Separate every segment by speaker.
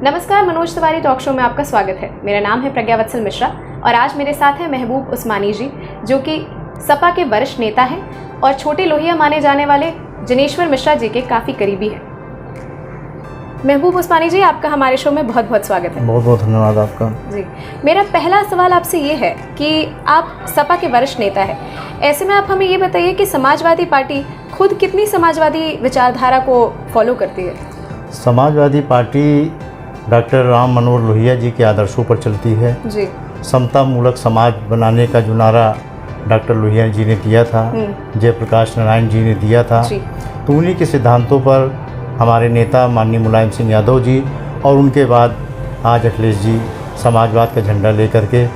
Speaker 1: नमस्कार, Manoj Tiwari talk show में आपका स्वागत है। मेरा नाम है प्रज्ञा वत्सल मिश्रा और आज मेरे साथ हैं महबूब उस्मानी जी, जो कि सपा के वरिष्ठ नेता हैं और छोटे लोहिया माने जाने वाले जनेश्वर मिश्रा जी के काफ़ी करीबी हैं। महबूब उस्मानी जी, आपका हमारे शो में बहुत बहुत स्वागत है।
Speaker 2: बहुत बहुत धन्यवाद आपका
Speaker 1: जी। मेरा पहला सवाल आपसे ये है कि आप सपा के वरिष्ठ नेता हैं, ऐसे में आप हमें ये बताइए कि समाजवादी पार्टी खुद कितनी समाजवादी विचारधारा को फॉलो करती है?
Speaker 2: समाजवादी पार्टी डॉक्टर राम मनोहर लोहिया जी के आदर्शों पर चलती है
Speaker 1: जी।
Speaker 2: समता मूलक समाज बनाने का जो नारा डॉक्टर लोहिया जी ने दिया था, जयप्रकाश नारायण जी ने दिया था, तो उन्हीं के सिद्धांतों पर हमारे नेता माननीय मुलायम सिंह यादव जी और उनके बाद आज अखिलेश जी समाजवाद का झंडा लेकर के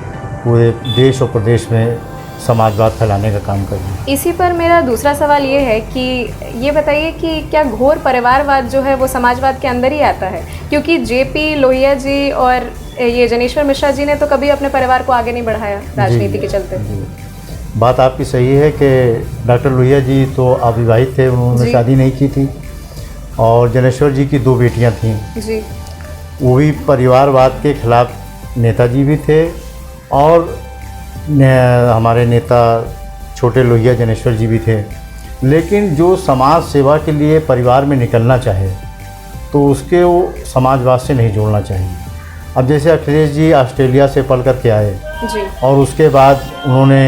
Speaker 2: पूरे देश और प्रदेश में समाजवाद फैलाने का काम कर रहे हैं।
Speaker 1: इसी पर मेरा दूसरा सवाल ये है कि ये बताइए कि क्या घोर परिवारवाद जो है वो समाजवाद के अंदर ही आता है? क्योंकि जेपी लोहिया जी और ये जनेश्वर मिश्रा जी ने तो कभी अपने परिवार को आगे नहीं बढ़ाया राजनीति के चलते।
Speaker 2: बात आपकी सही है कि डॉक्टर लोहिया जी तो अविवाहित थे, उन्होंने शादी नहीं की थी और जनेश्वर जी की 2 बेटियां थीं
Speaker 1: जी।
Speaker 2: वो भी परिवारवाद के खिलाफ नेताजी भी थे और हमारे नेता छोटे लोहिया जनेश्वर जी भी थे। लेकिन जो समाज सेवा के लिए परिवार में निकलना चाहे तो उसके वो समाजवाद से नहीं जोड़ना चाहिए। अब जैसे अखिलेश जी ऑस्ट्रेलिया से पढ़ कर के आए
Speaker 1: जी।
Speaker 2: और उसके बाद उन्होंने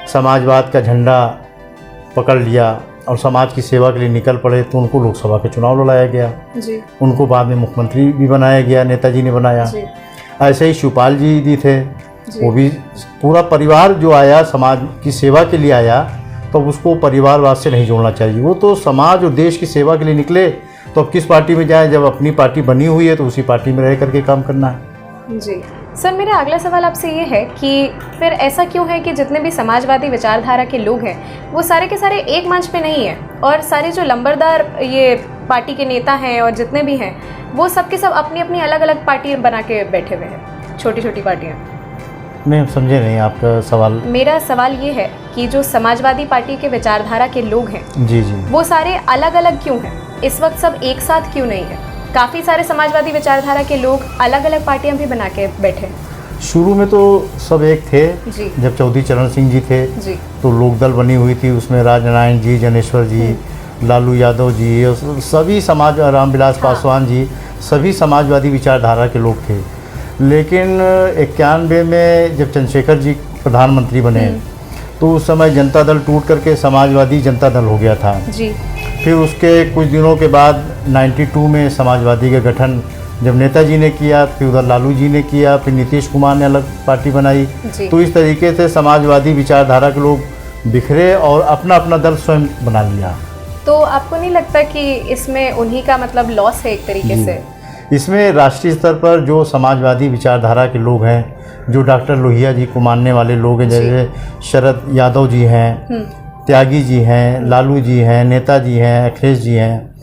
Speaker 2: समाजवाद का झंडा पकड़ लिया और समाज की सेवा के लिए निकल पड़े, तो उनको लोकसभा के चुनाव लड़ाया गया
Speaker 1: जी।
Speaker 2: उनको बाद में मुख्यमंत्री भी बनाया गया, नेताजी ने बनाया
Speaker 1: जी।
Speaker 2: ऐसे ही शिवपाल जी भी थे, वो भी पूरा परिवार जो आया समाज की सेवा के लिए आया, तो उसको परिवारवाद से नहीं जोड़ना चाहिए। वो तो समाज और देश की सेवा के लिए निकले, तो अब किस पार्टी में जाए? जब अपनी पार्टी बनी हुई है तो उसी पार्टी में रह करके काम करना है।
Speaker 1: जी सर, मेरा अगला सवाल आपसे ये है कि फिर ऐसा क्यों है कि जितने भी समाजवादी विचारधारा के लोग हैं वो सारे के सारे एक मंच पे नहीं हैं और सारे जो लंबरदार ये पार्टी के नेता हैं और जितने भी हैं वो सब के सब अपनी अपनी अलग अलग पार्टी बना के बैठे हुए हैं, छोटी छोटी पार्टियाँ?
Speaker 2: नहीं, समझे नहीं आपका सवाल।
Speaker 1: मेरा सवाल ये है कि जो समाजवादी पार्टी के विचारधारा के लोग हैं
Speaker 2: जी जी
Speaker 1: वो सारे अलग अलग क्यों हैं? इस वक्त सब एक साथ क्यों नहीं है? काफ़ी सारे समाजवादी विचारधारा के लोग अलग अलग पार्टियां भी बना के बैठे।
Speaker 2: शुरू में तो सब एक थे
Speaker 1: जी।
Speaker 2: जब चौधरी चरण सिंह जी थे
Speaker 1: जी।
Speaker 2: तो लोकदल बनी हुई थी, उसमें राजनारायण जी, जनेश्वर जी, लालू यादव जी और सभी समाज, रामविलास पासवान जी, सभी समाजवादी विचारधारा के लोग थे। लेकिन 91 में जब चंद्रशेखर जी प्रधानमंत्री बने तो उस समय जनता दल टूट करके समाजवादी जनता दल हो गया था
Speaker 1: जी। फिर
Speaker 2: उसके कुछ दिनों के बाद 92 में समाजवादी का गठन जब नेताजी ने किया, फिर उधर लालू जी ने किया, फिर नीतीश कुमार ने अलग पार्टी बनाई। तो इस तरीके से समाजवादी विचारधारा के लोग बिखरे और अपना अपना दल स्वयं बना लिया।
Speaker 1: तो आपको नहीं लगता कि इसमें उन्हीं का मतलब लॉस है एक तरीके से?
Speaker 2: इसमें राष्ट्रीय स्तर पर जो समाजवादी विचारधारा के लोग हैं, जो डॉक्टर लोहिया जी को मानने वाले लोग हैं, जैसे शरद यादव जी हैं, त्यागी जी हैं, लालू जी हैं, नेताजी हैं, अखिलेश जी हैं,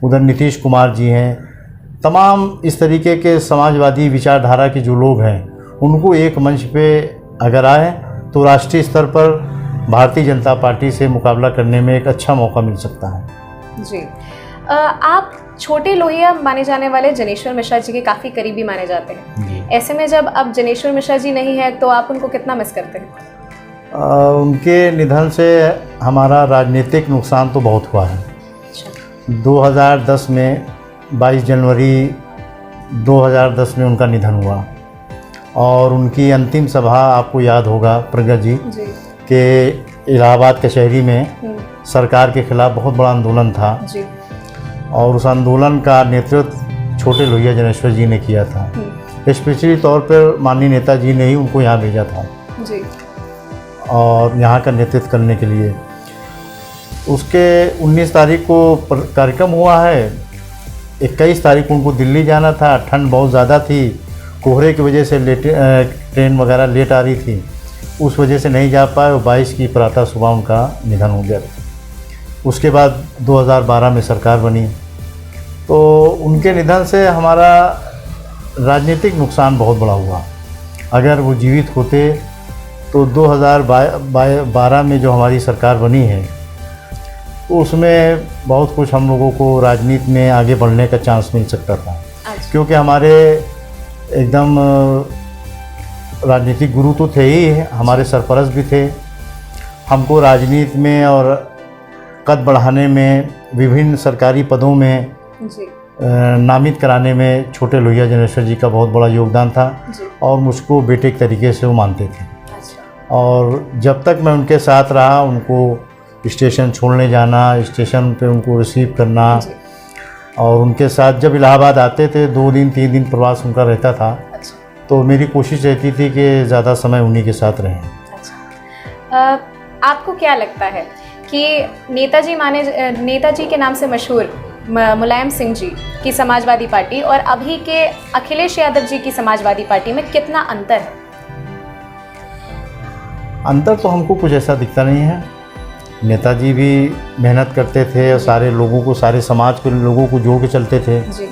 Speaker 2: उधर नीतीश कुमार जी हैं, तमाम इस तरीके के समाजवादी विचारधारा के जो लोग हैं उनको एक मंच पे अगर आए तो राष्ट्रीय स्तर पर भारतीय जनता पार्टी से मुकाबला करने में एक अच्छा मौका मिल सकता है।
Speaker 1: जी। आप छोटे लोहिया माने जाने वाले जनेश्वर मिश्रा जी के काफ़ी करीबी माने जाते हैं। ऐसे में जब अब जनेश्वर मिश्रा जी नहीं है तो आप उनको कितना मिस करते हैं?
Speaker 2: उनके निधन से हमारा राजनीतिक नुकसान तो बहुत हुआ है। 2010 में 22 जनवरी 2010 में उनका निधन हुआ और उनकी अंतिम सभा आपको याद होगा प्रज्ञा जी कि इलाहाबाद कचहरी में सरकार के खिलाफ बहुत बड़ा आंदोलन था
Speaker 1: जी। और
Speaker 2: उस आंदोलन का नेतृत्व छोटे लोहिया जनेश्वर जी ने किया था। स्पेशली तौर पर माननीय नेताजी ने ही उनको यहाँ भेजा था
Speaker 1: जी। और
Speaker 2: यहाँ का नेतृत्व करने के लिए। उसके 19 तारीख को कार्यक्रम हुआ है, 21 तारीख को उनको दिल्ली जाना था। ठंड बहुत ज़्यादा थी, कोहरे की वजह से ट्रेन वगैरह लेट आ रही थी, उस वजह से नहीं जा पाए और 22 की प्रातः सुबह उनका निधन हो गया। उसके बाद 2012 में सरकार बनी, तो उनके निधन से हमारा राजनीतिक नुकसान बहुत बड़ा हुआ। अगर वो जीवित होते तो 2012 में जो हमारी सरकार बनी है तो उसमें बहुत कुछ हम लोगों को राजनीति में आगे बढ़ने का चांस मिल सकता था। क्योंकि हमारे एकदम राजनीतिक गुरु तो थे ही, हमारे सरपरस्त भी थे। हमको राजनीति में और कद बढ़ाने में, विभिन्न सरकारी पदों में
Speaker 1: जी
Speaker 2: नामित कराने में छोटे लोहिया जनेश्वर जी का बहुत बड़ा योगदान था
Speaker 1: जी।
Speaker 2: और मुझको बेटे के तरीके से वो मानते थे।
Speaker 1: अच्छा।
Speaker 2: और जब तक मैं उनके साथ रहा, उनको स्टेशन छोड़ने जाना, स्टेशन पे उनको रिसीव करना,
Speaker 1: जी।
Speaker 2: और उनके साथ जब इलाहाबाद आते थे 2 दिन 3 दिन प्रवास उनका रहता था,
Speaker 1: अच्छा।
Speaker 2: तो मेरी कोशिश रहती थी कि ज़्यादा समय उन्हीं के साथ रहें।
Speaker 1: अच्छा। आपको क्या लगता है कि नेताजी के नाम से मशहूर मुलायम सिंह जी की समाजवादी पार्टी और अभी के अखिलेश यादव जी की समाजवादी पार्टी में कितना अंतर है?
Speaker 2: अंतर तो हमको कुछ ऐसा दिखता नहीं है। नेताजी भी मेहनत करते थे और सारे लोगों को, सारे समाज के लोगों को जोड़ के चलते थे
Speaker 1: जी।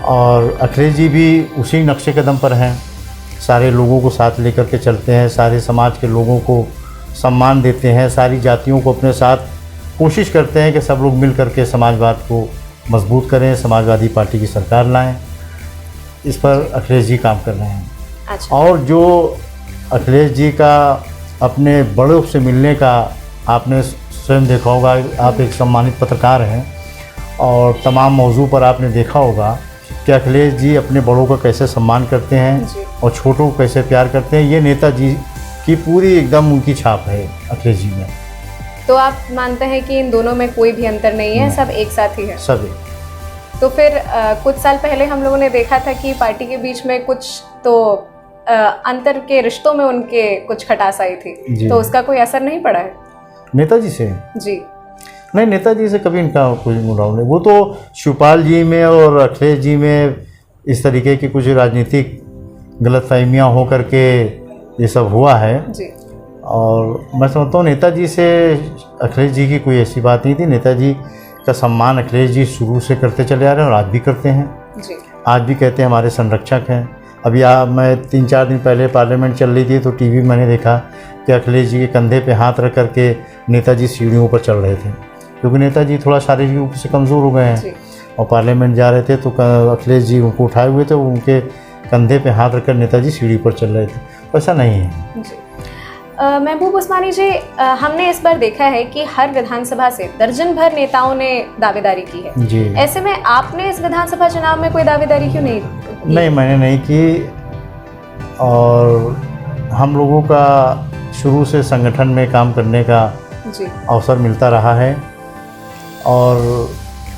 Speaker 2: और अखिलेश जी भी उसी नक्शे कदम पर हैं, सारे लोगों को साथ लेकर के चलते हैं, सारे समाज के लोगों को सम्मान देते हैं, सारी जातियों को अपने साथ कोशिश करते हैं कि सब लोग मिल करके समाजवाद को मजबूत करें, समाजवादी पार्टी की सरकार लाएं। इस पर अखिलेश जी काम कर रहे हैं।
Speaker 1: अच्छा।
Speaker 2: और जो अखिलेश जी का अपने बड़ों से मिलने का आपने स्वयं देखा होगा, आप एक सम्मानित पत्रकार हैं और तमाम मौजू पर आपने देखा होगा कि अखिलेश जी अपने बड़ों का कैसे सम्मान करते हैं और छोटों को कैसे प्यार करते हैं। ये नेताजी की पूरी एकदम उनकी छाप है अखिलेश जी में।
Speaker 1: तो आप मानते हैं कि इन दोनों में कोई भी अंतर नहीं है, सब एक साथ ही है?
Speaker 2: सब एक।
Speaker 1: तो फिर कुछ साल पहले हम लोगों ने देखा था कि पार्टी के बीच में कुछ तो अंतर के रिश्तों में उनके कुछ खटास आई थी, तो उसका कोई असर नहीं पड़ा है
Speaker 2: नेताजी से?
Speaker 1: जी
Speaker 2: नहीं, नेताजी से कभी इनका कोई मुड़ाव नहीं। वो तो शिवपाल जी में और अखिलेश जी में इस तरीके की कुछ राजनीतिक गलतफहमियां हो करके ये सब हुआ है
Speaker 1: जी।
Speaker 2: और मैं समझता हूँ नेताजी से अखिलेश जी की कोई ऐसी बात नहीं थी। नेताजी का सम्मान अखिलेश जी शुरू से करते चले आ रहे हैं और आज भी करते हैं
Speaker 1: जी।
Speaker 2: आज भी कहते हैं हमारे संरक्षक हैं। अभी मैं 3-4 दिन पहले पार्लियामेंट चल रही थी तो टीवी में मैंने देखा कि अखिलेश जी के कंधे पे हाथ रख करके नेताजी सीढ़ियों पर चढ़ रहे थे, क्योंकि नेताजी थोड़ा शारीरिक रूप से कमज़ोर हो गए हैं और पार्लियामेंट जा रहे थे तो अखिलेश जी उनको उठाए हुए थे, उनके कंधे पे हाथ रखकर नेताजी सीढ़ी पर चल रहे थे। ऐसा नहीं है
Speaker 1: जी। महबूब उस्मानी जी, हमने इस बार देखा है कि हर विधानसभा से दर्जन भर नेताओं ने दावेदारी की है
Speaker 2: जी।
Speaker 1: ऐसे में आपने इस विधानसभा चुनाव में कोई दावेदारी क्यों नहीं की?
Speaker 2: नहीं, मैंने नहीं की। और हम लोगों का शुरू से संगठन में काम करने का
Speaker 1: जी
Speaker 2: अवसर मिलता रहा है और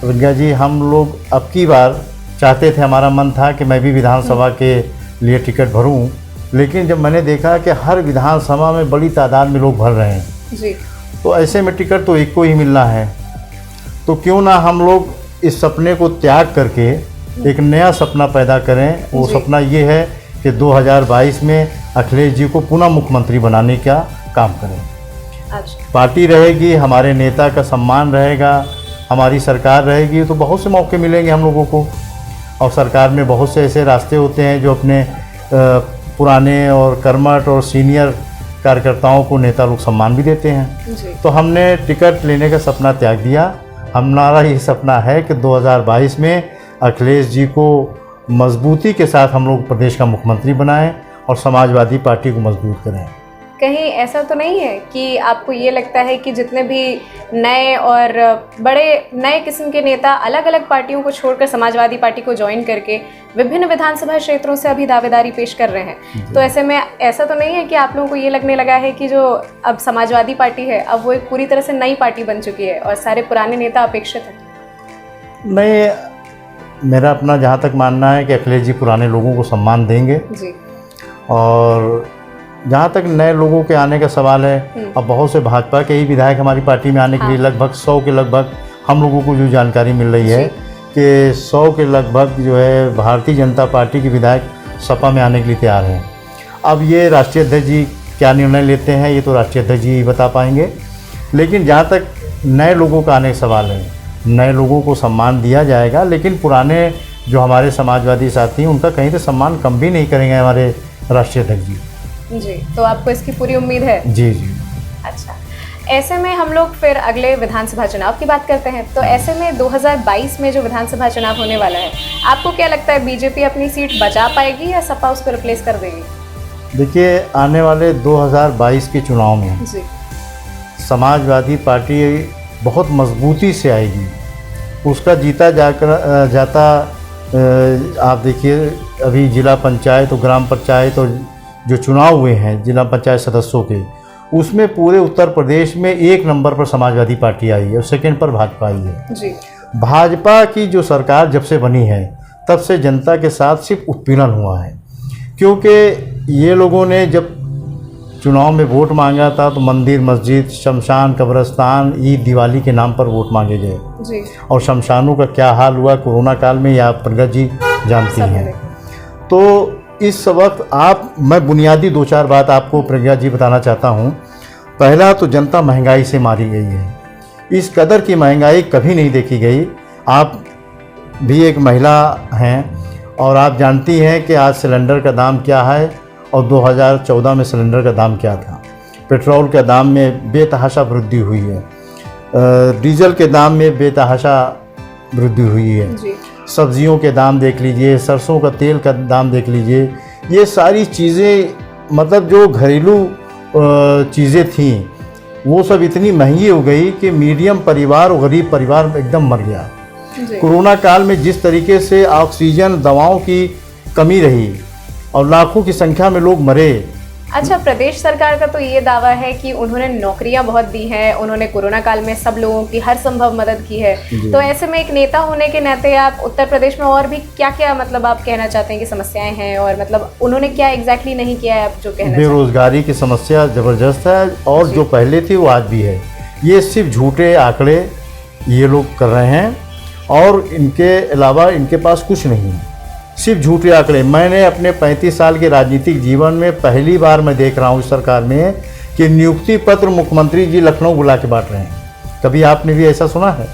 Speaker 2: प्रज्ञा जी, हम लोग अब की बार चाहते थे, हमारा मन था कि मैं भी विधानसभा के लिए टिकट भरूं, लेकिन जब मैंने देखा कि हर विधानसभा में बड़ी तादाद में लोग भर रहे हैं
Speaker 1: जी,
Speaker 2: तो ऐसे में टिकट तो एक को ही मिलना है, तो क्यों ना हम लोग इस सपने को त्याग करके एक नया सपना पैदा करें। वो सपना ये है कि 2022 में अखिलेश जी को पुनः मुख्यमंत्री बनाने का काम करें।
Speaker 1: अच्छा।
Speaker 2: पार्टी रहेगी, हमारे नेता का सम्मान रहेगा, हमारी सरकार रहेगी, तो बहुत से मौके मिलेंगे हम लोगों को। और सरकार में बहुत से ऐसे रास्ते होते हैं जो अपने पुराने और कर्मठ और सीनियर कार्यकर्ताओं को नेता लोग सम्मान भी देते हैं
Speaker 1: जी।
Speaker 2: तो हमने टिकट लेने का सपना त्याग दिया। हमारा ये सपना है कि 2022 में अखिलेश जी को मजबूती के साथ हम लोग प्रदेश का मुख्यमंत्री बनाएं और समाजवादी पार्टी को मजबूत करें।
Speaker 1: कहीं ऐसा तो नहीं है कि आपको ये लगता है कि जितने भी नए और बड़े नए किस्म के नेता अलग अलग पार्टियों को छोड़कर समाजवादी पार्टी को ज्वाइन करके विभिन्न विधानसभा क्षेत्रों से अभी दावेदारी पेश कर रहे हैं, तो ऐसे में ऐसा तो नहीं है कि आप लोगों को ये लगने लगा है कि जो अब समाजवादी पार्टी है अब वो एक पूरी तरह से नई पार्टी बन चुकी है और सारे पुराने नेता अपेक्षित हैं?
Speaker 2: नहीं, मेरा अपना जहाँ तक मानना है कि अखिलेश जी पुराने लोगों को सम्मान देंगे
Speaker 1: जी।
Speaker 2: और जहाँ तक नए लोगों के आने का सवाल है, अब बहुत से भाजपा के ही विधायक हमारी पार्टी में आने के लिए लगभग 100 के लगभग हम लोगों को जो जानकारी मिल रही है कि 100 के लगभग जो है भारतीय जनता पार्टी के विधायक सपा में आने के लिए तैयार हैं। अब ये राष्ट्रीय अध्यक्ष जी क्या निर्णय लेते हैं ये तो राष्ट्रीय अध्यक्ष जी बता पाएंगे, लेकिन जहाँ तक नए लोगों का आने का सवाल है, नए लोगों को सम्मान दिया जाएगा, लेकिन पुराने जो हमारे समाजवादी साथी हैं उनका कहीं तो सम्मान कम भी नहीं करेंगे हमारे राष्ट्रीय अध्यक्ष जी।
Speaker 1: जी, तो आपको इसकी पूरी उम्मीद है?
Speaker 2: जी जी।
Speaker 1: अच्छा, ऐसे में हम लोग फिर अगले विधानसभा चुनाव की बात करते हैं। तो ऐसे में 2022 में जो विधानसभा चुनाव होने वाला है, आपको क्या लगता है बीजेपी अपनी सीट बचा पाएगी या सपा उसको रिप्लेस कर देगी?
Speaker 2: देखिए, आने वाले 2022 के चुनाव में
Speaker 1: जी
Speaker 2: समाजवादी पार्टी बहुत मजबूती से आएगी। उसका जीता जाता आप देखिए, अभी जिला पंचायत और ग्राम पंचायत और जो चुनाव हुए हैं जिला पंचायत सदस्यों के, उसमें पूरे उत्तर प्रदेश में 1 नंबर पर समाजवादी पार्टी आई है और सेकंड पर भाजपा आई है।
Speaker 1: जी।
Speaker 2: भाजपा की जो सरकार जब से बनी है तब से जनता के साथ सिर्फ उत्पीड़न हुआ है, क्योंकि ये लोगों ने जब चुनाव में वोट मांगा था तो मंदिर, मस्जिद, शमशान, कब्रिस्तान, ईद, दिवाली के नाम पर वोट मांगे गए।
Speaker 1: जी।
Speaker 2: और शमशानों का क्या हाल हुआ कोरोना काल में, या प्रगत जी जानती हैं। तो इस वक्त मैं बुनियादी 2-4 बात आपको प्रज्ञा जी बताना चाहता हूँ। पहला तो जनता महंगाई से मारी गई है। इस कदर की महंगाई कभी नहीं देखी गई। आप भी एक महिला हैं और आप जानती हैं कि आज सिलेंडर का दाम क्या है और 2014 में सिलेंडर का दाम क्या था। पेट्रोल के दाम में बेतहाशा वृद्धि हुई है, डीजल के दाम में बेतहाशा वृद्धि हुई है।
Speaker 1: जी।
Speaker 2: सब्जियों के दाम देख लीजिए, सरसों का तेल का दाम देख लीजिए। ये सारी चीज़ें, मतलब जो घरेलू चीज़ें थीं, वो सब इतनी महंगी हो गई कि मीडियम परिवार और गरीब परिवार एकदम मर गया। कोरोना काल में जिस तरीके से ऑक्सीजन, दवाओं की कमी रही और लाखों की संख्या में लोग मरे।
Speaker 1: अच्छा, प्रदेश सरकार का तो ये दावा है कि उन्होंने नौकरियां बहुत दी हैं, उन्होंने कोरोना काल में सब लोगों की हर संभव मदद की है। तो ऐसे में एक नेता होने के नाते आप उत्तर प्रदेश में और भी क्या क्या, मतलब आप कहना चाहते हैं कि समस्याएं हैं, और मतलब उन्होंने क्या एग्जैक्टली नहीं किया है आप जो कहना?
Speaker 2: बेरोजगारी की समस्या ज़बरदस्त है और जो पहले थी वो आज भी है। ये सिर्फ झूठे आंकड़े ये लोग कर रहे हैं और इनके अलावा इनके पास कुछ नहीं है, सिर्फ झूठे आंकड़े। मैंने अपने 35 साल के राजनीतिक जीवन में पहली बार मैं देख रहा हूँ इस सरकार में कि नियुक्ति पत्र मुख्यमंत्री जी लखनऊ बुला के बांट रहे हैं। कभी आपने भी ऐसा सुना है?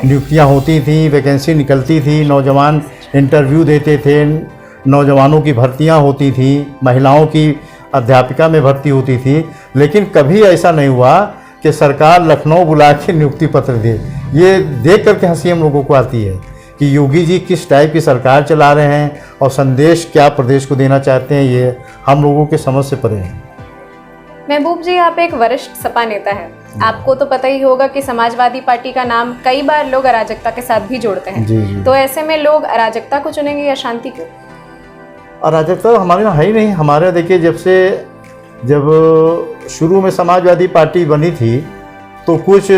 Speaker 2: नियुक्तियाँ होती थी, वैकेंसी निकलती थी, नौजवान इंटरव्यू देते थे, नौजवानों की भर्तियाँ होती थी, महिलाओं की अध्यापिका में भर्ती होती थी, लेकिन कभी ऐसा नहीं हुआ कि सरकार लखनऊ बुला के नियुक्ति पत्र दे। ये देख करके हंसी हम लोगों को आती है कि योगी जी किस टाइप की सरकार चला रहे हैं और संदेश क्या प्रदेश को देना चाहते हैं, ये हम लोगों के समझ से परे हैं।
Speaker 1: महबूब जी, आप एक वरिष्ठ सपा नेता हैं, आपको तो पता ही होगा कि समाजवादी पार्टी का नाम कई बार लोग अराजकता के साथ भी जोड़ते हैं।
Speaker 2: जी।
Speaker 1: तो ऐसे में लोग अराजकता को चुनेंगे या शांति को?
Speaker 2: अराजकता हमारे यहाँ है ही नहीं। हमारे देखिए, जब शुरू में समाजवादी पार्टी बनी थी तो कुछ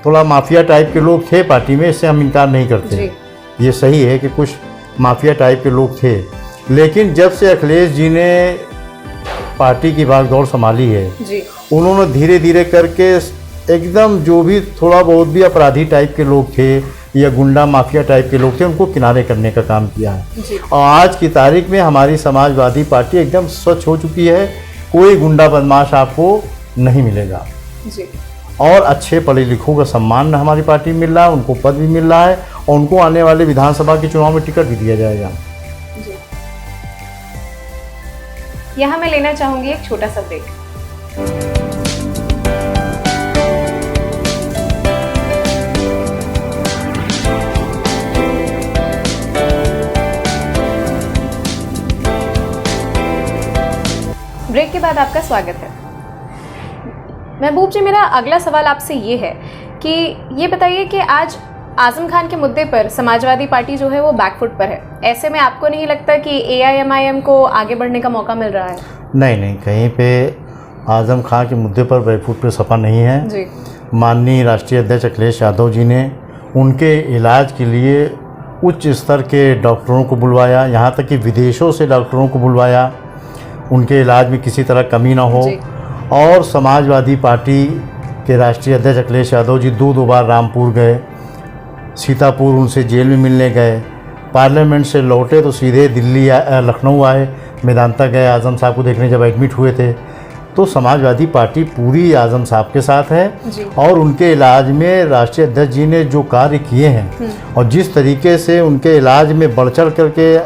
Speaker 2: थोड़ा माफिया टाइप के लोग थे पार्टी में, इससे हम इनकार नहीं करते। ये सही है कि कुछ माफिया टाइप के लोग थे, लेकिन जब से अखिलेश जी ने पार्टी की भागदौड़ संभाली है
Speaker 1: जी,
Speaker 2: उन्होंने धीरे धीरे करके एकदम जो भी थोड़ा बहुत भी अपराधी टाइप के लोग थे या गुंडा माफिया टाइप के लोग थे, उनको किनारे करने का काम किया है। और आज की तारीख में हमारी समाजवादी पार्टी एकदम स्वच्छ हो चुकी है। कोई गुंडा बदमाश आपको नहीं मिलेगा
Speaker 1: जी।
Speaker 2: और अच्छे पढ़े लिखों का सम्मान हमारी पार्टी में मिल रहा है, उनको पद भी मिल रहा है और उनको आने वाले विधानसभा के चुनाव में टिकट भी दिया जाएगा।
Speaker 1: जी। यहाँ मैं लेना चाहूँगी एक छोटा सा ब्रेक। ब्रेक के बाद आपका स्वागत है। महबूब जी, मेरा अगला सवाल आपसे ये है कि ये बताइए कि आज आजम खान के मुद्दे पर समाजवादी पार्टी जो है वो बैकफुट पर है। ऐसे में आपको नहीं लगता कि AIMIM को आगे बढ़ने का मौका मिल रहा है?
Speaker 2: नहीं, कहीं पे आजम खान के मुद्दे पर बैकफुट पर सपा नहीं है
Speaker 1: जी।
Speaker 2: माननीय राष्ट्रीय अध्यक्ष अखिलेश यादव जी ने उनके इलाज के लिए उच्च स्तर के डॉक्टरों को बुलवाया, यहाँ तक कि विदेशों से डॉक्टरों को बुलवाया, उनके इलाज में किसी तरह कमी ना हो। और समाजवादी पार्टी के राष्ट्रीय अध्यक्ष अखिलेश यादव जी दो बार रामपुर गए, सीतापुर उनसे जेल में मिलने गए, पार्लियामेंट से लौटे तो सीधे दिल्ली लखनऊ आए, मेदांता गए आज़म साहब को देखने जब एडमिट हुए थे। तो समाजवादी पार्टी पूरी आज़म साहब के साथ है और उनके इलाज में राष्ट्रीय अध्यक्ष जी ने जो कार्य किए हैं और जिस तरीके से उनके इलाज में बढ़ चढ़ करके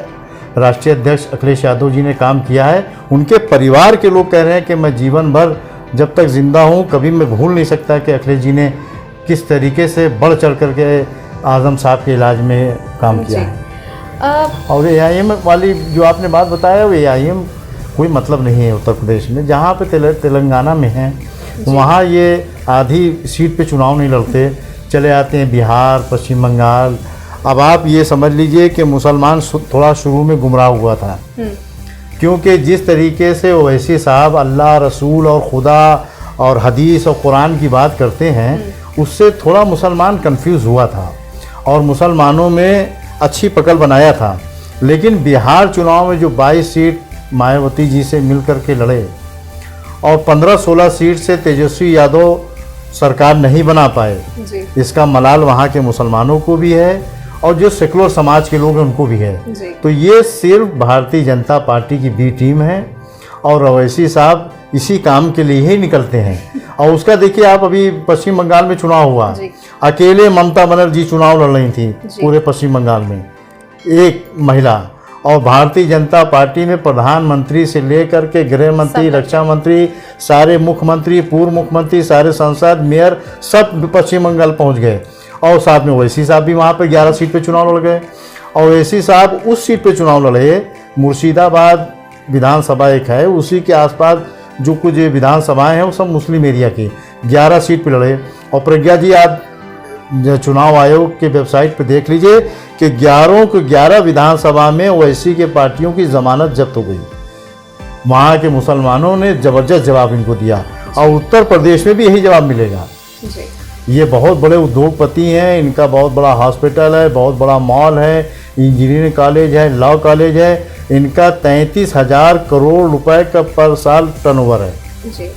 Speaker 2: राष्ट्रीय अध्यक्ष अखिलेश यादव जी ने काम किया है, उनके परिवार के लोग कह रहे हैं कि मैं जीवन भर जब तक ज़िंदा हूँ कभी मैं भूल नहीं सकता कि अखिलेश जी ने किस तरीके से बढ़ चढ़ करके आज़म साहब के इलाज में काम किया है। और AIM वाली जो आपने बात बताया वो AIM कोई मतलब नहीं है उत्तर प्रदेश में। जहाँ पे तेलंगाना में है वहाँ ये आधी सीट पे चुनाव नहीं लड़ते, चले आते हैं बिहार, पश्चिम बंगाल। अब आप ये समझ लीजिए कि मुसलमान थोड़ा शुरू में गुमराह हुआ था, क्योंकि जिस तरीके से ओवैसी साहब अल्लाह, रसूल और खुदा और हदीस और कुरान की बात करते हैं, उससे थोड़ा मुसलमान कंफ्यूज हुआ था और मुसलमानों में अच्छी पकड़ बनाया था। लेकिन बिहार चुनाव में जो 22 सीट मायावती जी से मिल कर के लड़े और 15-16 सीट से तेजस्वी यादव सरकार नहीं बना पाए, इसका मलाल वहाँ के मुसलमानों को भी है और जो सेकुलर समाज के लोग हैं उनको भी है। तो ये सिर्फ भारतीय जनता पार्टी की बी टीम है और ओवैसी साहब इसी काम के लिए ही निकलते हैं। और उसका देखिए आप, अभी पश्चिम बंगाल में चुनाव हुआ, अकेले ममता बनर्जी चुनाव लड़ रही थी पूरे पश्चिम बंगाल में, एक महिला। और भारतीय जनता पार्टी में प्रधानमंत्री से लेकर के गृह मंत्री, रक्षा मंत्री, सारे मुख्यमंत्री, पूर्व मुख्यमंत्री, सारे सांसद, मेयर सब पश्चिम बंगाल पहुंच गए। और साथ में ओवैसी साहब भी वहाँ पे 11 सीट पे चुनाव लड़ गए। और ओवैसी साहब उस सीट पे चुनाव लड़े, मुर्शिदाबाद विधानसभा एक है, उसी के आसपास जो कुछ विधानसभाएं हैं वो सब मुस्लिम एरिया की, 11 सीट पे लड़े। और प्रज्ञा जी, आप चुनाव आयोग के वेबसाइट पे देख लीजिए कि 11 विधानसभा में ओवैसी के पार्टियों की जमानत जब्त हो गई। वहाँ के मुसलमानों ने ज़बरदस्त जवाब इनको दिया और उत्तर प्रदेश में भी यही जवाब मिलेगा। ये बहुत बड़े उद्योगपति हैं, इनका बहुत बड़ा हॉस्पिटल है, बहुत बड़ा मॉल है, इंजीनियरिंग कॉलेज है, लॉ कॉलेज है, इनका 33,000 करोड़ रुपए का पर साल टर्नओवर है।
Speaker 1: जी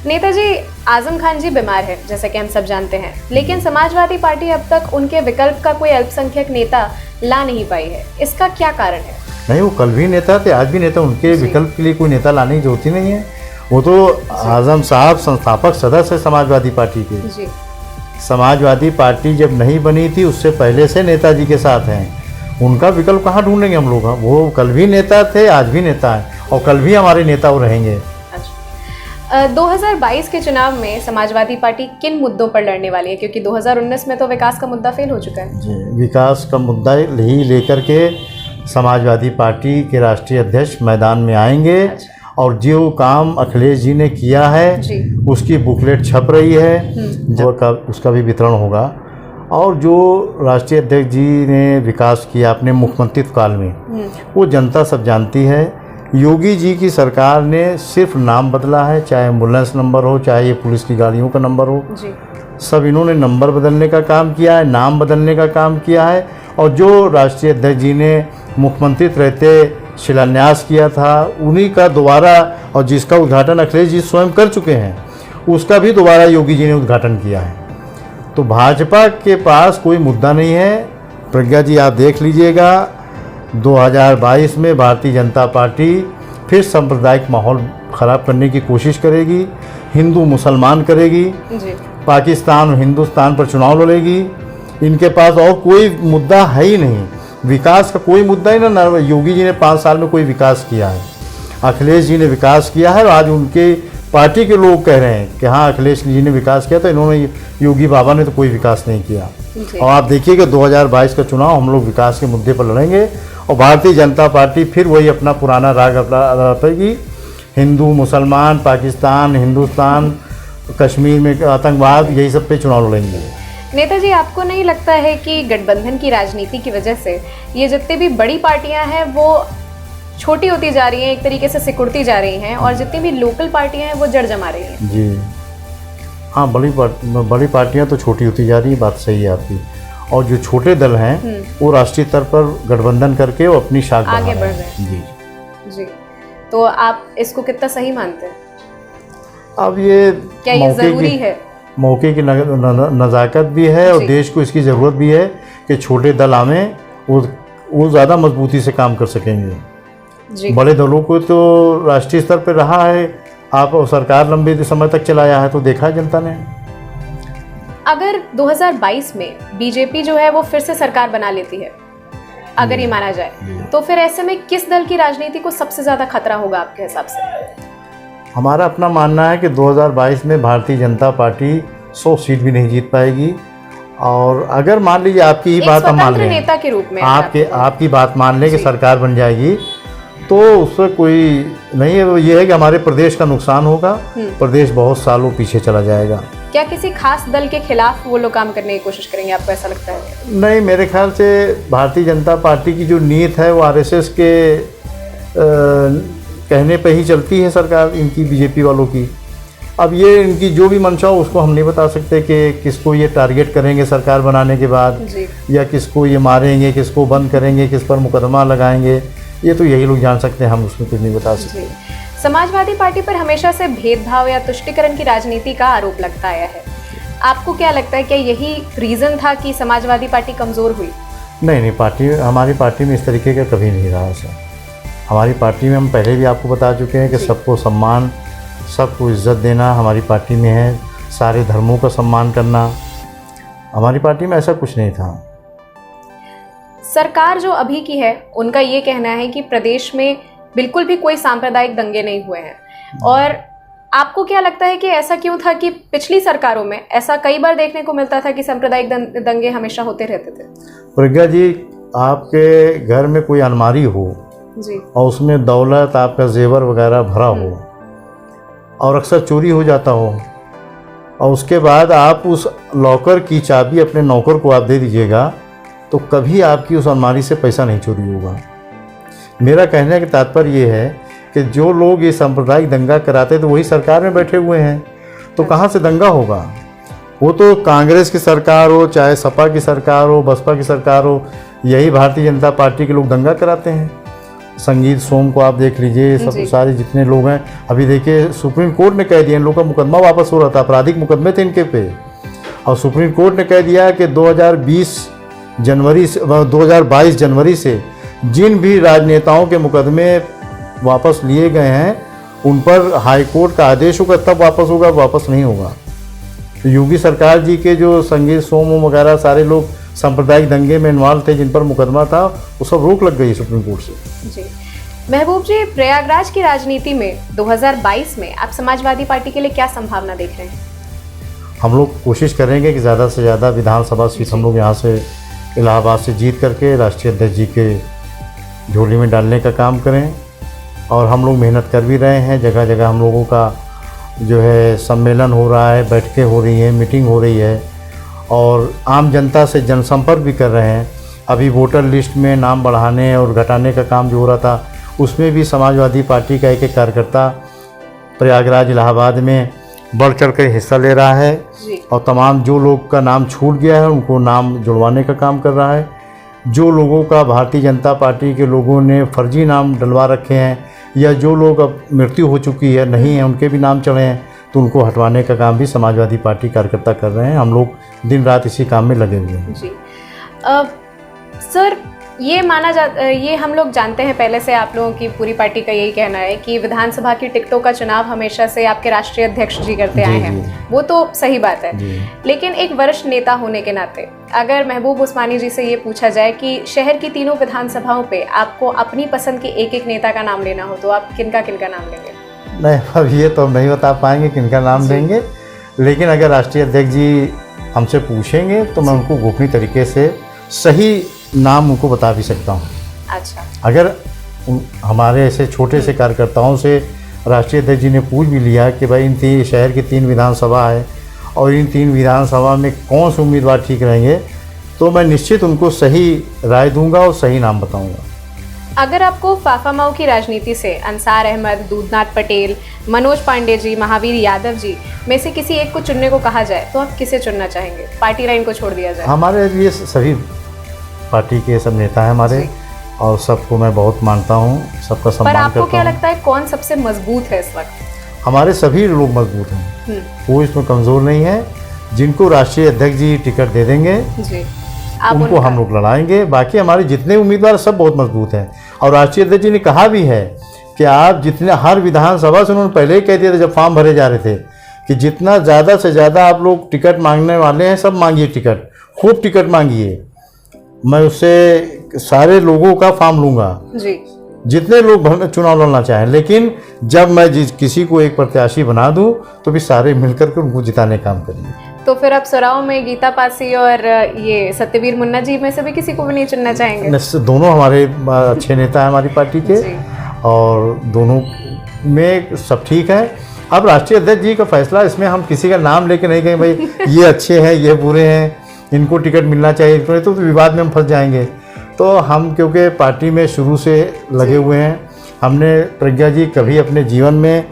Speaker 1: नेताजी, आजम खान जी बीमार है जैसे कि हम सब जानते हैं, लेकिन समाजवादी पार्टी अब तक उनके विकल्प का कोई अल्पसंख्यक नेता ला नहीं पाई है, इसका क्या कारण है?
Speaker 2: नहीं, वो कल भी नेता थे, आज भी नेता, उनके विकल्प के लिए कोई नेता लाने की जरूरत ही नहीं है। वो तो आजम साहब संस्थापक सदस्य है समाजवादी पार्टी के। समाजवादी पार्टी जब नहीं बनी थी उससे पहले से नेताजी के साथ हैं, उनका विकल्प कहाँ ढूंढेंगे हम लोग? वो कल भी नेता थे, आज भी नेता हैं और कल भी हमारे नेता वो रहेंगे।
Speaker 1: 2022 के चुनाव में समाजवादी पार्टी किन मुद्दों पर लड़ने वाली है, क्योंकि 2019 में तो विकास का मुद्दा फेल हो चुका है?
Speaker 2: जी, विकास का मुद्दा ही लेकर के समाजवादी पार्टी के राष्ट्रीय अध्यक्ष मैदान में आएंगे। और जो काम अखिलेश जी ने किया है उसकी बुकलेट छप रही है, उसका भी वितरण होगा। और जो राष्ट्रीय अध्यक्ष जी ने विकास किया अपने मुख्यमंत्रित्व काल में, वो जनता सब जानती है। योगी जी की सरकार ने सिर्फ नाम बदला है, चाहे एम्बुलेंस नंबर हो, चाहे ये पुलिस की गाड़ियों का नंबर हो, सब इन्होंने नंबर बदलने का काम किया है, नाम बदलने का काम किया है। और जो राष्ट्रीय अध्यक्ष जी ने मुख्यमंत्रित्व रहते शिलान्यास किया था, उन्हीं का दोबारा, और जिसका उद्घाटन अखिलेश जी स्वयं कर चुके हैं, उसका भी दोबारा योगी जी ने उद्घाटन किया है। तो भाजपा के पास कोई मुद्दा नहीं है। प्रज्ञा जी, आप देख लीजिएगा 2022 में भारतीय जनता पार्टी फिर सांप्रदायिक माहौल ख़राब करने की कोशिश करेगी, हिंदू मुसलमान करेगी, पाकिस्तान और हिंदुस्तान पर चुनाव लड़ेगी। इनके पास और कोई मुद्दा है ही नहीं, विकास का कोई मुद्दा ही ना। योगी जी ने 5 साल में कोई विकास किया है, अखिलेश जी ने विकास किया है। और आज उनके पार्टी के लोग कह रहे हैं कि हाँ अखिलेश जी ने विकास किया, तो इन्होंने, योगी बाबा ने तो कोई विकास नहीं किया। और आप देखिए कि 2022 का चुनाव हम लोग विकास के मुद्दे पर लड़ेंगे और भारतीय जनता पार्टी फिर वही अपना पुराना राग अपनाएगी, हिंदू मुसलमान, पाकिस्तान, हिंदुस्तान, कश्मीर में आतंकवाद, यही सब पे चुनाव लड़ेंगे।
Speaker 1: नेताजी, आपको नहीं लगता है कि गठबंधन की राजनीति की वजह से ये जितनी भी बड़ी पार्टियां हैं वो छोटी होती जा रही हैं, एक तरीके से सिकुड़ती जा रही हैं, और जितनी भी लोकल पार्टियां हैं वो जड़ जमा रही हैं?
Speaker 2: जी हाँ, बड़ी पार्टियां तो छोटी होती जा रही है, बात सही है आपकी। और जो छोटे दल हैं वो राष्ट्रीय स्तर पर गठबंधन करके वो अपनी शाख
Speaker 1: आगे बढ़ रहे हैं। जी, तो आप इसको कितना सही मानते हैं?
Speaker 2: अब ये
Speaker 1: क्या ये जरूरी है?
Speaker 2: मौके की नज़ाकत भी है और देश को इसकी ज़रूरत भी है कि छोटे दल आवें, वो ज़्यादा मजबूती से काम कर सकेंगे। बड़े दलों को तो राष्ट्रीय स्तर पर रहा है, आप सरकार लंबे समय तक चलाया है, तो देखा है जनता ने।
Speaker 1: अगर 2022 में बीजेपी जो है वो फिर से सरकार बना लेती है, अगर ये माना जाए, तो फिर ऐसे में किस दल की राजनीति को सबसे ज़्यादा खतरा होगा आपके हिसाब से?
Speaker 2: हमारा अपना मानना है कि 2022 में भारतीय जनता पार्टी 100 सीट भी नहीं जीत पाएगी। और अगर मान लीजिए आपकी ही बात हम मान लें,
Speaker 1: नेता के रूप में
Speaker 2: आपकी बात मान लें कि सरकार बन जाएगी, तो उससे कोई नहीं है। ये है कि हमारे प्रदेश का नुकसान होगा, प्रदेश बहुत सालों पीछे चला जाएगा।
Speaker 1: क्या किसी खास दल के खिलाफ वो लोग काम करने की कोशिश करेंगे, आपको ऐसा लगता है?
Speaker 2: नहीं, मेरे ख्याल से भारतीय जनता पार्टी की जो नीयत है वो आरएसएस के कहने पे ही चलती है सरकार, इनकी बीजेपी वालों की। अब ये इनकी जो भी मंशा हो उसको हम नहीं बता सकते कि किसको ये टारगेट करेंगे सरकार बनाने के बाद, या किसको ये मारेंगे, किसको बंद करेंगे, किस पर मुकदमा लगाएंगे, ये तो यही लोग जान सकते हैं, हम उसमें कुछ नहीं बता सकते।
Speaker 1: समाजवादी पार्टी पर हमेशा से भेदभाव या तुष्टीकरण की राजनीति का आरोप लगता आया है। आपको क्या लगता है, क्या यही रीज़न था कि समाजवादी पार्टी कमज़ोर हुई?
Speaker 2: नहीं, हमारी पार्टी में इस तरीके का कभी नहीं रहा सर। हमारी पार्टी में हम पहले भी आपको बता चुके हैं कि सबको सम्मान, सबको इज्जत देना हमारी पार्टी में है, सारे धर्मों का सम्मान करना, हमारी पार्टी में ऐसा कुछ नहीं था।
Speaker 1: सरकार जो अभी की है उनका ये कहना है कि प्रदेश में बिल्कुल भी कोई सांप्रदायिक दंगे नहीं हुए हैं, और आपको क्या लगता है कि ऐसा क्यों था कि पिछली सरकारों में ऐसा कई बार देखने को मिलता था कि सांप्रदायिक दंगे हमेशा होते रहते थे?
Speaker 2: प्रज्ञा जी, आपके घर में कोई अलमारी हो
Speaker 1: जी,
Speaker 2: और उसमें दौलत, आपका जेवर वगैरह भरा हो और अक्सर चोरी हो जाता हो, और उसके बाद आप उस लॉकर की चाबी अपने नौकर को आप दे दीजिएगा, तो कभी आपकी उस अलमारी से पैसा नहीं चोरी होगा। मेरा कहने का तात्पर्य ये है कि जो लोग ये सांप्रदायिक दंगा कराते तो वही सरकार में बैठे हुए हैं, तो कहाँ से दंगा होगा? वो तो कांग्रेस की सरकार हो, चाहे सपा की सरकार हो, बसपा की सरकार हो, यही भारतीय जनता पार्टी के लोग दंगा कराते हैं। संगीत सोम को आप देख लीजिए, सब सारे जितने लोग हैं, अभी देखिए सुप्रीम कोर्ट ने कह दिया, इन लोगों का मुकदमा वापस हो रहा था, आपराधिक मुकदमे थे इनके पे, और सुप्रीम कोर्ट ने कह दिया कि 2022 जनवरी से जिन भी राजनेताओं के मुकदमे वापस लिए गए हैं उन पर हाई कोर्ट का आदेश होगा तब वापस होगा, वापस नहीं होगा। तो योगी सरकार जी के जो संगीत सोम वगैरह सारे लोग सांप्रदायिक दंगे में इन्वॉल्व थे, जिन पर मुकदमा था, वो सब रोक लग गई सुप्रीम कोर्ट से।
Speaker 1: जी महबूब जी, प्रयागराज की राजनीति में 2022 में आप समाजवादी पार्टी के लिए क्या संभावना देख रहे हैं?
Speaker 2: हम लोग कोशिश करेंगे कि ज़्यादा से ज़्यादा विधानसभा सीट हम लोग यहाँ से इलाहाबाद से जीत करके राष्ट्रीय अध्यक्ष जी के झोली में डालने का काम करें। और हम लोग मेहनत कर भी रहे हैं, जगह जगह हम लोगों का जो है सम्मेलन हो रहा है, बैठकें हो रही हैं, मीटिंग हो रही है, और आम जनता से जनसंपर्क भी कर रहे हैं। अभी वोटर लिस्ट में नाम बढ़ाने और घटाने का काम जो हो रहा था, उसमें भी समाजवादी पार्टी का एक कार्यकर्ता प्रयागराज इलाहाबाद में बढ़ चढ़ कर हिस्सा ले रहा है, और तमाम जो लोग का नाम छूट गया है उनको नाम जुड़वाने का काम कर रहा है। जो लोगों का भारतीय जनता पार्टी के लोगों ने फर्जी नाम डलवा रखे हैं, या जो लोग अब मृत्यु हो चुकी है नहीं है उनके भी नाम चढ़े हैं, तो उनको हटवाने का काम भी समाजवादी पार्टी कार्यकर्ता कर रहे हैं। हम लोग दिन रात इसी काम में लगे हुए हैं।
Speaker 1: जी सर, ये हम लोग जानते हैं पहले से, आप लोगों की पूरी पार्टी का यही कहना है कि विधानसभा की टिकटों का चुनाव हमेशा से आपके राष्ट्रीय अध्यक्ष जी करते आए हैं। वो तो सही बात है, लेकिन एक वरिष्ठ नेता होने के नाते अगर महबूब उस्मानी जी से ये पूछा जाए कि शहर की तीनों विधानसभाओं पे आपको अपनी पसंद के एक एक नेता का नाम लेना हो, तो आप किनका नाम लेंगे?
Speaker 2: नहीं, अब ये तो नहीं बता पाएंगे किनका नाम देंगे, लेकिन अगर राष्ट्रीय अध्यक्ष जी हमसे पूछेंगे तो मैं उनको गोपनीय तरीके से सही नाम उनको बता भी सकता हूँ।
Speaker 1: अच्छा,
Speaker 2: अगर हमारे ऐसे छोटे से कार्यकर्ताओं से राष्ट्रीय अध्यक्ष जी ने पूछ भी लिया कि भाई इन शहर की 3 विधानसभा है और इन 3 विधानसभा में कौन से उम्मीदवार ठीक रहेंगे, तो मैं निश्चित उनको सही राय दूंगा और सही नाम बताऊंगा।
Speaker 1: अगर आपको फाफामाऊ की राजनीति से अंसार अहमद, दूधनाथ पटेल, मनोज पांडे जी, महावीर यादव जी में से किसी एक को चुनने को कहा जाए, तो आप किसे चुनना चाहेंगे? पार्टी लाइन को छोड़ दिया जाए।
Speaker 2: हमारे लिए सभी पार्टी के सब नेता हैं हमारे, और सबको मैं बहुत मानता हूँ, सबका सम्मान करता हूँ।
Speaker 1: पर आपको क्या लगता है कौन सबसे मजबूत है इस वक्त?
Speaker 2: हमारे सभी लोग मजबूत हैं, वो इसमें कमज़ोर नहीं है। जिनको राष्ट्रीय अध्यक्ष जी टिकट दे देंगे
Speaker 1: जी,
Speaker 2: उनको हम लोग लड़ाएंगे। बाकी हमारे जितने उम्मीदवार सब बहुत मजबूत हैं, और राष्ट्रीय अध्यक्ष जी ने कहा भी है कि आप जितने हर विधानसभा से, उन्होंने पहले ही कह दिया था जब फॉर्म भरे जा रहे थे कि जितना ज़्यादा से ज़्यादा आप लोग टिकट मांगने वाले हैं सब मांगिए टिकट, खूब टिकट मांगिए, मैं उससे सारे लोगों का फॉर्म लूँगा
Speaker 1: जी।
Speaker 2: जितने लोग चुनाव लड़ना चाहें, लेकिन जब मैं किसी को एक प्रत्याशी बना दूं तो फिर सारे मिलकर के उनको जिताने का काम करेंगे।
Speaker 1: तो फिर आप सराव में गीता पासी और ये सत्यवीर मुन्ना जी में से भी किसी को भी नहीं चुनना चाहेंगे?
Speaker 2: दोनों हमारे अच्छे नेता हैं हमारी पार्टी के, और दोनों में सब ठीक है। अब राष्ट्रीय अध्यक्ष जी का फैसला, इसमें हम किसी का नाम लेके नहीं कहें भाई ये अच्छे हैं ये बुरे हैं, इनको टिकट मिलना चाहिए, तो विवाद में हम फंस जाएंगे। तो हम क्योंकि पार्टी में शुरू से लगे हुए हैं, हमने प्रज्ञा जी कभी अपने जीवन में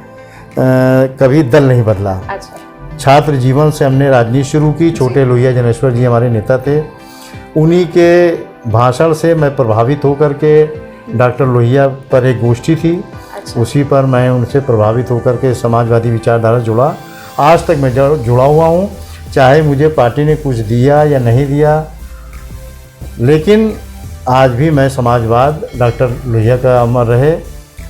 Speaker 2: कभी दल नहीं बदला।
Speaker 1: अच्छा।
Speaker 2: छात्र जीवन से हमने राजनीति शुरू की। छोटे लोहिया जनेश्वर जी हमारे नेता थे, उन्हीं के भाषण से मैं प्रभावित होकर के, डॉक्टर लोहिया पर एक गोष्ठी थी,
Speaker 1: अच्छा।
Speaker 2: उसी पर मैं उनसे प्रभावित होकर के समाजवादी विचारधारा जुड़ा। आज तक मैं जुड़ा हुआ हूँ, चाहे मुझे पार्टी ने कुछ दिया या नहीं दिया, लेकिन आज भी मैं समाजवाद, डॉक्टर लोहिया का अमर रहे,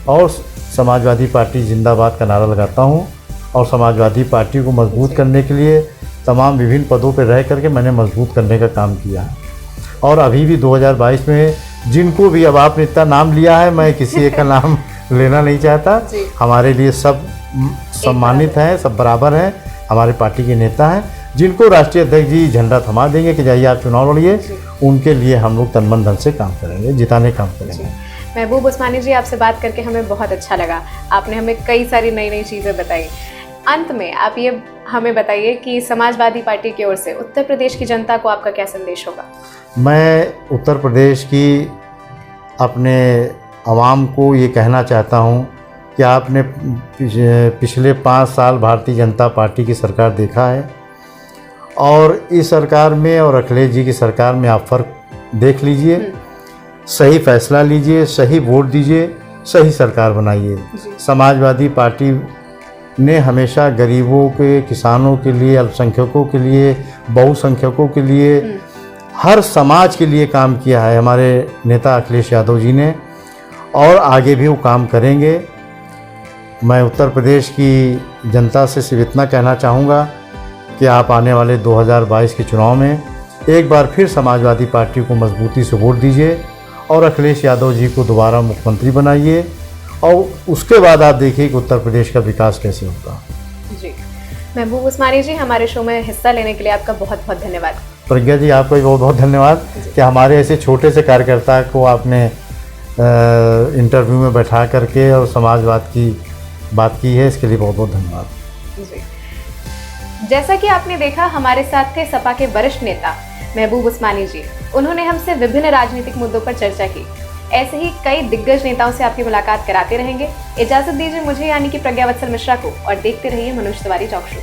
Speaker 2: और समाजवादी पार्टी जिंदाबाद का नारा लगाता हूँ। और समाजवादी पार्टी को मजबूत करने के लिए तमाम विभिन्न पदों पर रह करके मैंने मजबूत करने का काम किया है। और अभी भी 2022 में जिनको भी, अब आपने इतना नाम लिया है, मैं किसी एक का नाम लेना नहीं चाहता, हमारे लिए सब सम्मानित हैं, सब बराबर हैं, हमारे पार्टी के नेता हैं। जिनको राष्ट्रीय अध्यक्ष जी झंडा थमा देंगे कि जाइए आप चुनाव लड़िए, उनके लिए हम लोग तन मन धन से काम करेंगे, जिताने काम करेंगे।
Speaker 1: महबूब उस्मानी जी, आपसे बात करके हमें बहुत अच्छा लगा। आपने हमें कई सारी नई नई चीज़ें बताई। अंत में आप ये हमें बताइए कि समाजवादी पार्टी की ओर से उत्तर प्रदेश की जनता को आपका क्या संदेश होगा?
Speaker 2: मैं उत्तर प्रदेश की अपने आवाम को ये कहना चाहता हूँ कि आपने पिछले 5 साल भारतीय जनता पार्टी की सरकार देखा है, और इस सरकार में और अखिलेश जी की सरकार में आप फ़र्क देख लीजिए। सही फैसला लीजिए, सही वोट दीजिए, सही सरकार बनाइए। समाजवादी पार्टी ने हमेशा गरीबों के, किसानों के लिए, अल्पसंख्यकों के लिए, बहुसंख्यकों के लिए, हर समाज के लिए काम किया है हमारे नेता अखिलेश यादव जी ने, और आगे भी वो काम करेंगे। मैं उत्तर प्रदेश की जनता से सिर्फ इतना कहना चाहूँगा कि आप आने वाले 2022 के चुनाव में एक बार फिर समाजवादी पार्टी को मजबूती से वोट दीजिए, और अखिलेश यादव जी को दोबारा मुख्यमंत्री बनाइए, और उसके बाद आप देखिए कि उत्तर प्रदेश का विकास कैसे होगा।
Speaker 1: जी, महबूब उस्मानी जी, हमारे शो में हिस्सा लेने के लिए आपका बहुत बहुत धन्यवाद।
Speaker 2: प्रज्ञा जी, आपका भी बहुत बहुत धन्यवाद कि हमारे ऐसे छोटे से कार्यकर्ता को आपने इंटरव्यू में बैठा करके और समाजवाद की बात की है, इसके लिए बहुत बहुत धन्यवाद।
Speaker 1: जी, जैसा कि आपने देखा, हमारे साथ थे सपा के वरिष्ठ नेता महबूब उस्मानी जी। उन्होंने हमसे विभिन्न राजनीतिक मुद्दों पर चर्चा की। ऐसे ही कई दिग्गज नेताओं से आपकी मुलाकात कराते रहेंगे। इजाजत दीजिए मुझे, यानी कि प्रज्ञा वत्सल मिश्रा को, और देखते रहिए मनोज तिवारी टॉक शो।